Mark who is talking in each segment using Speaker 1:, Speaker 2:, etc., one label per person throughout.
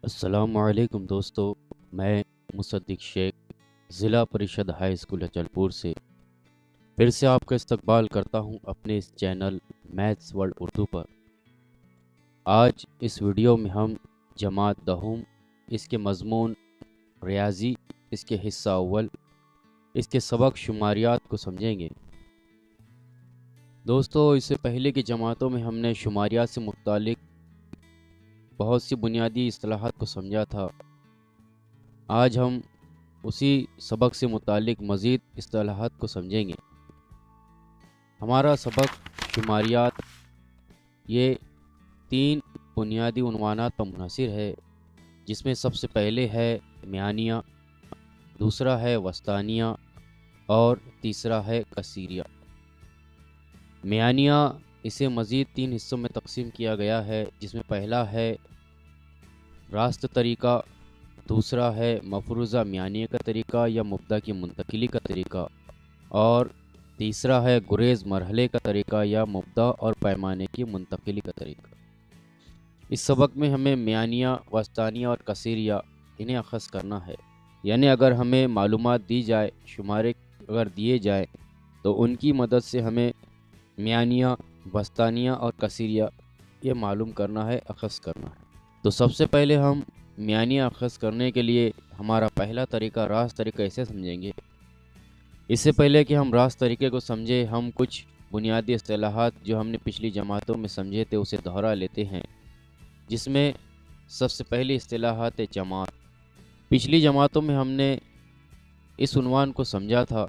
Speaker 1: السلام علیکم دوستو، میں مصدق شیخ ضلع پریشد ہائی اسکول اچلپور سے پھر سے آپ کا استقبال کرتا ہوں اپنے اس چینل میتھس ورلڈ اردو پر۔ آج اس ویڈیو میں ہم جماعت دہم، اس کے مضمون ریاضی، اس کے حصہ اول، اس کے سبق شماریات کو سمجھیں گے۔ دوستو، اس سے پہلے کی جماعتوں میں ہم نے شماریات سے متعلق بہت سی بنیادی اصطلاحات کو سمجھا تھا۔ آج ہم اسی سبق سے متعلق مزید اصطلاحات کو سمجھیں گے۔ ہمارا سبق شماریات یہ 3 بنیادی عنوانات پر منحصر ہے، جس میں سب سے پہلے ہے میانیہ، دوسرا ہے وسطانیہ اور تیسرا ہے کثیریہ۔ میانیہ اسے مزید 3 حصوں میں تقسیم کیا گیا ہے، جس میں پہلا ہے راست طریقہ، دوسرا ہے مفروضہ میانیہ کا طریقہ یا مبدا کی منتقلی کا طریقہ، اور تیسرا ہے گریز مرحلے کا طریقہ یا مبدا اور پیمانے کی منتقلی کا طریقہ۔ اس سبق میں ہمیں میانیہ، وسطانیہ اور کثیریہ انہیں اخذ کرنا ہے، یعنی اگر ہمیں معلومات دی جائے، شمارے اگر دیے جائیں تو ان کی مدد سے ہمیں میانیہ، وسطانیہ اور کثیریہ یہ معلوم کرنا ہے، اخذ کرنا ہے۔ تو سب سے پہلے ہم میانیہ اخذ کرنے کے لیے ہمارا پہلا طریقہ راست طریقہ ایسے سمجھیں گے۔ اس سے پہلے کہ ہم راست طریقے کو سمجھیں، ہم کچھ بنیادی اصطلاحات جو ہم نے پچھلی جماعتوں میں سمجھے تھے اسے دہرا لیتے ہیں، جس میں سب سے پہلی اصطلاحات ہے جماعت۔ پچھلی جماعتوں میں ہم نے اس عنوان کو سمجھا تھا۔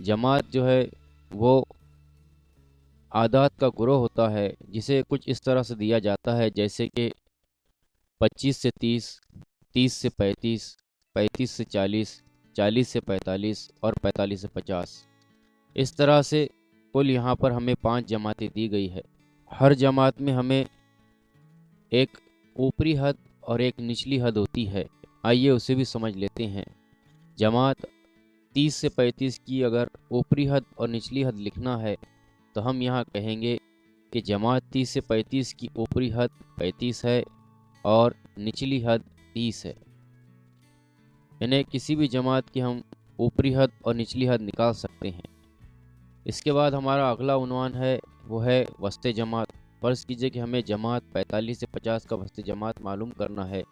Speaker 1: جماعت جو ہے وہ اعداد کا گروہ ہوتا ہے، جسے کچھ اس طرح سے دیا جاتا ہے جیسے کہ 25 سے 30، 30 سے 35، 35 سے 40، 40 سے 45 اور 45 سے 50۔ اس طرح سے کل یہاں پر ہمیں 5 جماعتیں دی گئی ہے۔ ہر جماعت میں ہمیں ایک اوپری حد اور ایک نچلی حد ہوتی ہے۔ آئیے اسے بھی سمجھ لیتے ہیں۔ جماعت 30 سے 35 کی اگر اوپری حد اور نچلی حد لکھنا ہے تو ہم یہاں کہیں گے کہ جماعت 30 سے 35 کی اوپری حد 35 ہے اور نچلی حد 30 ہے۔ یعنی کسی بھی جماعت کی ہم اوپری حد اور نچلی حد نکال سکتے ہیں۔ اس کے بعد ہمارا اگلا عنوان ہے، وہ ہے وسط جماعت۔ فرض کیجئے کہ ہمیں جماعت 45 سے 50 کا وسط جماعت معلوم کرنا ہے،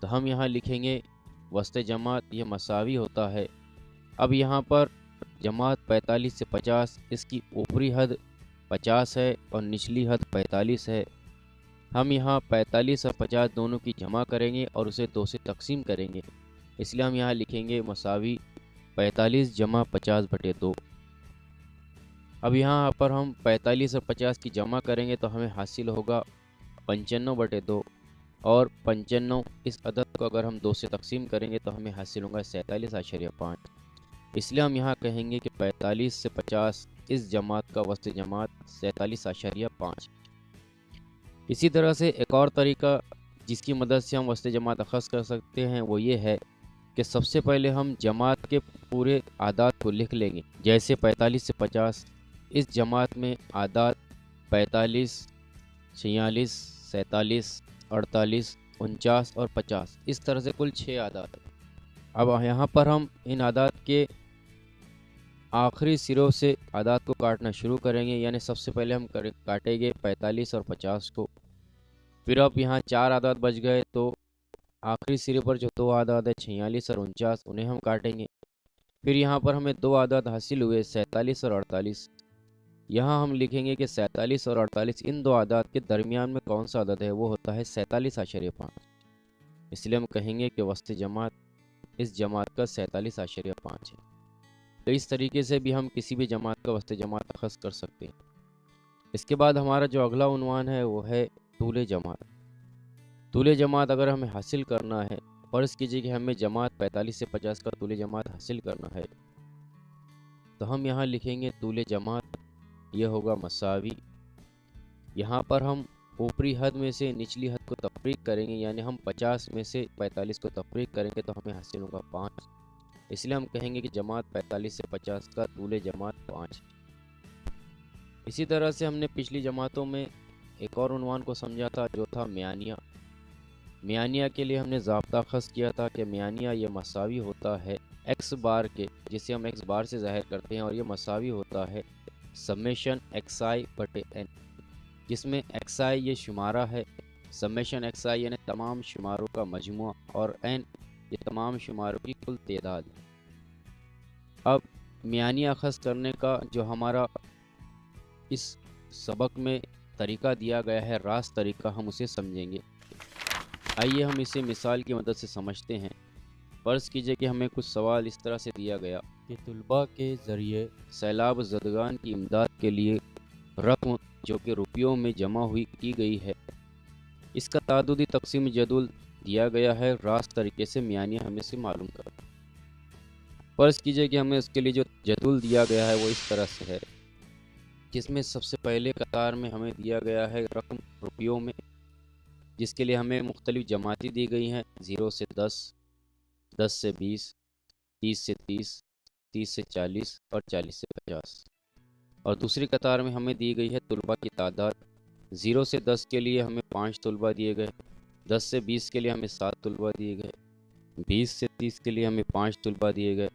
Speaker 1: تو ہم یہاں لکھیں گے وسط جماعت یہ مساوی ہوتا ہے۔ اب یہاں پر جماعت 45 سے 50، اس کی اوپری حد 50 ہے اور نچلی حد 45 ہے۔ ہم یہاں 45 اور 50 دونوں کی جمع کریں گے اور اسے 2 سے تقسیم کریں گے، اس لیے ہم یہاں لکھیں گے مساوی 45 جمع 50/2۔ اب یہاں پر ہم 45 اور 50 کی جمع کریں گے تو ہمیں حاصل ہوگا 95/2، اور 95 اس عدد کو اگر ہم 2 سے تقسیم کریں گے تو ہمیں حاصل ہوگا 47.5۔ اس لیے ہم یہاں کہیں گے کہ 45 سے 50 اس جماعت کا وسط جماعت 47.5۔ اسی طرح سے ایک اور طریقہ جس کی مدد سے ہم وسط جماعت اخذ کر سکتے ہیں وہ یہ ہے کہ سب سے پہلے ہم جماعت کے پورے اعداد کو لکھ لیں گے۔ جیسے 45 سے 50، اس جماعت میں اعداد 45، 46، 47، 48، 49 اور 50، اس طرح سے کل 6 اعداد۔ اب یہاں پر ہم ان اعداد کے آخری سروں سے اعداد کو کاٹنا شروع کریں گے، یعنی سب سے پہلے ہم کاٹیں گے 45 اور 50 کو۔ پھر اب یہاں 4 اعداد بچ گئے تو آخری سرے پر جو 2 اعداد ہے 46 اور 49، انہیں ہم کاٹیں گے۔ پھر یہاں پر ہمیں 2 اعداد حاصل ہوئے 47 اور 48۔ یہاں ہم لکھیں گے کہ 47 اور 48 ان 2 اعداد کے درمیان میں کون سا عدد ہے، وہ ہوتا ہے 47.5۔ اس لیے ہم کہیں گے کہ وسط جماعت اس جماعت کا 47.5 ہے۔ تو اس طریقے سے بھی ہم کسی بھی جماعت کا وسط جماعت اخذ کر سکتے ہیں۔ اس کے بعد ہمارا جو اگلا عنوان ہے وہ ہے طول جماعت۔ طول جماعت اگر ہمیں حاصل کرنا ہے، فرض کیجئے کہ ہمیں جماعت 45 سے 50 کا طول جماعت حاصل کرنا ہے، تو ہم یہاں لکھیں گے طول جماعت یہ ہوگا مساوی، یہاں پر ہم اوپری حد میں سے نچلی حد کو تفریق کریں گے، یعنی ہم 50 میں سے 45 کو تفریق کریں گے تو ہمیں حاصل ہوگا 5۔ اس لیے ہم کہیں گے کہ جماعت 45 سے 50 کا طول جماعت 5۔ اسی طرح سے ہم نے پچھلی جماعتوں میں ایک اور عنوان کو سمجھا تھا جو تھا میانیہ۔ میانیہ کے لیے ہم نے ضابطہ خاص کیا تھا کہ میانیہ یہ مساوی ہوتا ہے ایکس بار کے، جسے ہم ایکس بار سے ظاہر کرتے ہیں، اور یہ مساوی ہوتا ہے سمیشن ایکس آئی بٹے این، جس میں ایکس آئی یہ شمارہ ہے، سمیشن ایکس آئی یعنی تمام شماروں کا مجموعہ، اور این یہ تمام شماروں کی کل تعداد ہے۔ اب میانیہ اخذ کرنے کا جو ہمارا اس سبق میں طریقہ دیا گیا ہے، راست طریقہ، ہم اسے سمجھیں گے۔ آئیے ہم اسے مثال کی مدد سے سمجھتے ہیں۔ فرض کیجئے کہ ہمیں کچھ سوال اس طرح سے دیا گیا کہ طلباء کے ذریعے سیلاب زدگان کی امداد کے لیے رقم جو کہ روپیوں میں جمع کی گئی ہے، اس کا تعددی تقسیم جدول دیا گیا ہے، راست طریقے سے میانیہ ہمیں سے معلوم کرنا۔ فرض کیجئے کہ ہمیں اس کے لیے جو جدول دیا گیا ہے وہ اس طرح سے ہے، جس میں سب سے پہلے قطار میں ہمیں دیا گیا ہے رقم روپیوں میں، جس کے لیے ہمیں مختلف جماعتیں دی گئی ہیں، 0 سے 10، 10 سے 20، 30 سے 30، 30 سے 40 اور 40 سے 50۔ اور دوسری قطار میں ہمیں دی گئی ہے طلباء کی تعداد، 0 سے 10 کے لیے ہمیں 5 طلباء دیے گئے، 10 سے 20 کے لیے ہمیں 7 طلباء دیے گئے، 20 سے 30 کے لیے ہمیں 5 طلباء دیے گئے،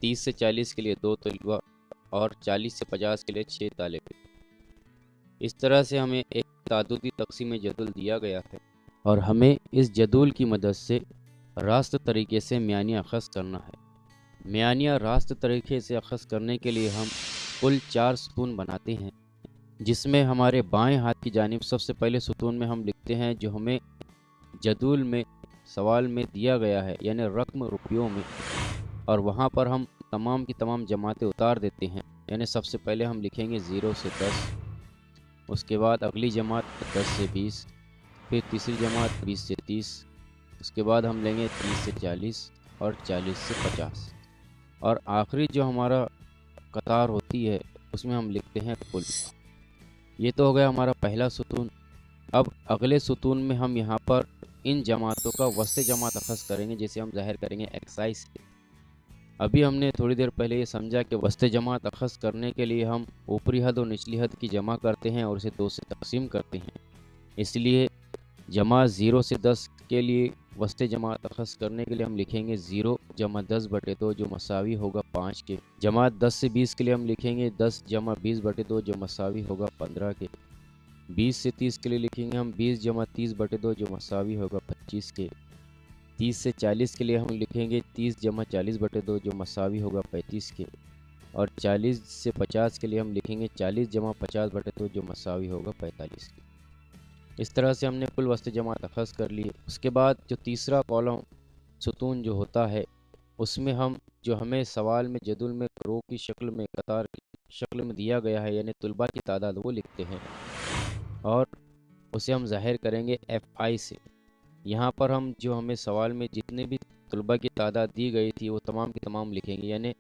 Speaker 1: 30 سے 40 کے لیے 2 طلباء، اور 40 سے 50 کے لیے 6 طالب علم۔ اس طرح سے ہمیں ایک تعددی تقسیم جدول دیا گیا ہے، اور ہمیں اس جدول کی مدد سے راست طریقے سے میانیہ اخذ کرنا ہے۔ میانیہ راست طریقے سے اخذ کرنے کے لیے ہم کل 4 ستون بناتے ہیں، جس میں ہمارے بائیں ہاتھ کی جانب سب سے پہلے ستون میں ہم لکھتے ہیں جو ہمیں جدول میں سوال میں دیا گیا ہے، یعنی رقم روپیوں میں، اور وہاں پر ہم تمام کی تمام جماعتیں اتار دیتے ہیں، یعنی سب سے پہلے ہم لکھیں گے 0 سے 10، اس کے بعد اگلی جماعت 10 سے 20، پھر تیسری جماعت 20 سے 30، اس کے بعد ہم لیں گے 30 سے 40 اور 40 سے 50، اور آخری جو ہمارا قطار ہوتی ہے اس میں ہم لکھتے ہیں کل۔ یہ تو ہو گیا ہمارا پہلا ستون۔ اب اگلے ستون میں ہم یہاں پر ان جماعتوں کا وسط جماعت اخذ کریں گے، جسے ہم ظاہر کریں گے ایکس آئی سے۔ ابھی ہم نے تھوڑی دیر پہلے یہ سمجھا کہ وسط جماعت اخذ کرنے کے لیے ہم اوپری حد اور نچلی حد کی جمع کرتے ہیں اور اسے 2 سے تقسیم کرتے ہیں، اس لیے جماعت 0 سے 10 کے لیے وسط جماعت اخذ کرنے کے لیے ہم لکھیں گے 0 جمع 10 بٹے 2 جو مساوی ہوگا 5 کے۔ جماعت 10 سے 20 کے لیے ہم لکھیں گے 10 جمع 20 بٹے 2 جو مساوی ہوگا 15 کے۔ 20 سے 30 کے لیے لکھیں گے ہم 20 جمع 30 بٹے 2 جو مساوی ہوگا 25 کے۔ 30 سے 40 کے لیے ہم لکھیں گے 30 جمع 40 بٹے 2 جو مساوی ہوگا 35 کے، اور 40 سے 50 کے لیے ہم لکھیں گے 40 جمع 50 بٹے 2 جو مساوی ہوگا 45 کے۔ اس طرح سے ہم نے کل وسط جماعت اخذ کر لی۔ اس کے بعد جو تیسرا کالم ستون جو ہوتا ہے، اس میں ہم جو ہمیں سوال میں جدول میں رو کی شکل میں قطار کی شکل میں دیا گیا ہے، یعنی طلباء کی تعداد، وہ لکھتے ہیں اور اسے ہم ظاہر کریں گے ایف آئی سے۔ یہاں پر ہم جو ہمیں سوال میں جتنے بھی طلباء کی تعداد دی گئی تھی وہ تمام کی تمام لکھیں گے، یعنی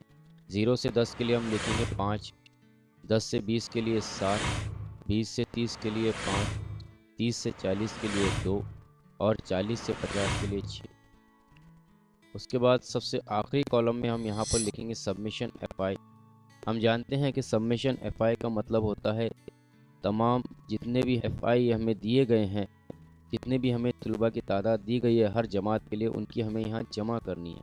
Speaker 1: 0 سے 10 کے لیے ہم لکھیں گے 5، 10 سے 20 کے لیے 7، 20 سے 30 کے لیے 5، 30 سے 40 کے لیے 2، اور 40 سے 50 کے لیے 6۔ اس کے بعد سب سے آخری کالم میں ہم یہاں پر لکھیں گے سبمیشن ایف آئی۔ ہم جانتے ہیں کہ سبمیشن ایف آئی کا مطلب ہوتا ہے تمام جتنے بھی ایف آئی ہمیں دیے گئے ہیں، جتنے بھی ہمیں طلباء کی تعداد دی گئی ہے ہر جماعت کے لیے، ان کی ہمیں یہاں جمع کرنی ہے۔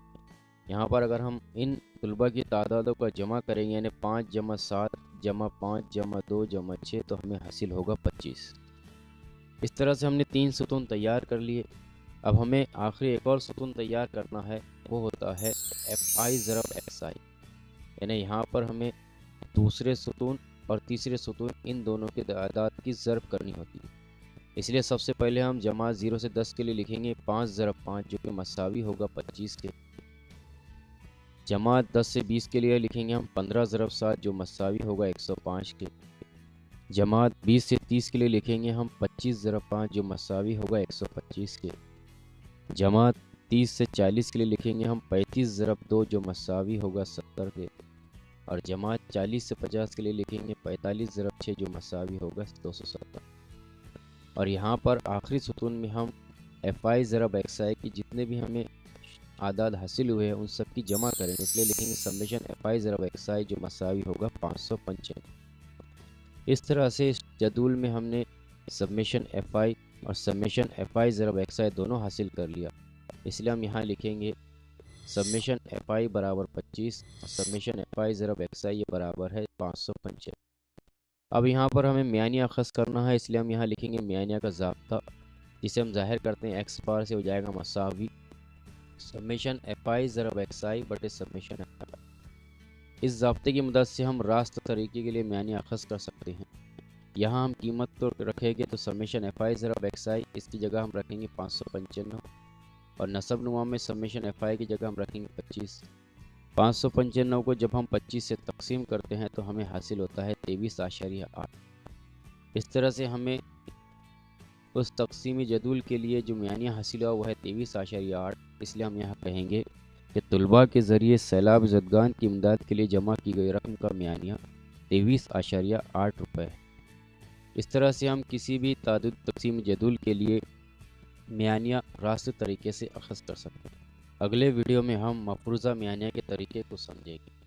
Speaker 1: یہاں پر اگر ہم ان طلباء کی تعدادوں کا جمع کریں گے، یعنی 5 جمع 7 جمع 5 جمع 2 جمع 6، تو ہمیں حاصل ہوگا 25۔ اس طرح سے ہم نے 3 ستون تیار کر لیے۔ اب ہمیں آخری ایک اور ستون تیار کرنا ہے، وہ ہوتا ہے ایف آئی ضرب ایکس آئی، یعنی یہاں پر ہمیں دوسرے ستون اور تیسرے ستون ان دونوں کے تعداد کی ضرب کرنی ہوتی ہے۔ اس لیے سب سے پہلے ہم جماعت 0 سے 10 کے لیے لکھیں گے 5 ضرب 5 جو کہ مساوی ہوگا 25 کے۔ جماعت 10 سے 20 کے لیے لکھیں گے ہم 15 ضرب 7 جو مساوی ہوگا 105 کے۔ جماعت 20 سے 30 کے لیے لکھیں گے ہم 25 ضرب 5 جو مساوی ہوگا 125 کے۔ جماعت 30 سے 40 کے لیے لکھیں گے ہم 35 ضرب 2 جو مساوی ہوگا 70 کے، اور جماعت 40 سے 50 کے لیے لکھیں گے 45 ضرب 6 جو مساوی ہوگا 270۔ اور یہاں پر آخری ستون میں ہم ایف آئی ضرب ایکس آئی کی جتنے بھی ہمیں اعداد حاصل ہوئے ہیں ان سب کی جمع کریں گے، اس لیے لکھیں گے سمیشن ایف آئی ضرب ایکس آئی جو مساوی ہوگا 595۔ اس طرح سے اس جدول میں ہم نے سمیشن ایف آئی اور سمیشن ایف آئی ضرب ایکس آئی دونوں حاصل کر لیا، اس لیے ہم یہاں لکھیں گے سمیشن ایف آئی برابر 25 اور سمیشن ایف آئی ضرب ایکس آئی یہ برابر ہے 595۔ اب یہاں پر ہمیں میانیہ اخذ کرنا ہے، اس لیے ہم یہاں لکھیں گے میانیہ کا ضابطہ، جسے ہم ظاہر کرتے ہیں ایکس بار سے ہو جائے گا مساوی سمیشن ایف آئی ضرب ایکس آئی بٹے سمیشن ایف آئی۔ اس ضابطے کی مدد سے ہم راست طریقے کے لیے میانیہ اخذ کر سکتے ہیں۔ یہاں ہم قیمت تو رکھیں گے تو سمیشن ایف آئی ضرب ایکس آئی اس کی جگہ ہم رکھیں گے 595 اور نسب نما میں سمیشن ایف آئی کی جگہ ہم رکھیں گے 25۔ 595 کو جب ہم 25 سے تقسیم کرتے ہیں تو ہمیں حاصل ہوتا ہے 23.8۔ اس طرح سے ہمیں اس تقسیمی جدول کے لیے جو میانیہ حاصل ہوا وہ ہے 23.8۔ اس لیے ہم یہاں کہیں گے کہ طلباء کے ذریعے سیلاب زدگان کی امداد کے لیے جمع کی گئی رقم کا میانیہ 23.8 روپے ہے۔ اس طرح سے ہم کسی بھی تعدد تقسیم جدول کے لیے میانیہ راست طریقے سے اخذ کر سکتے ہیں۔ اگلے ویڈیو میں ہم مفروضہ میانیہ کے طریقے کو سمجھیں گے۔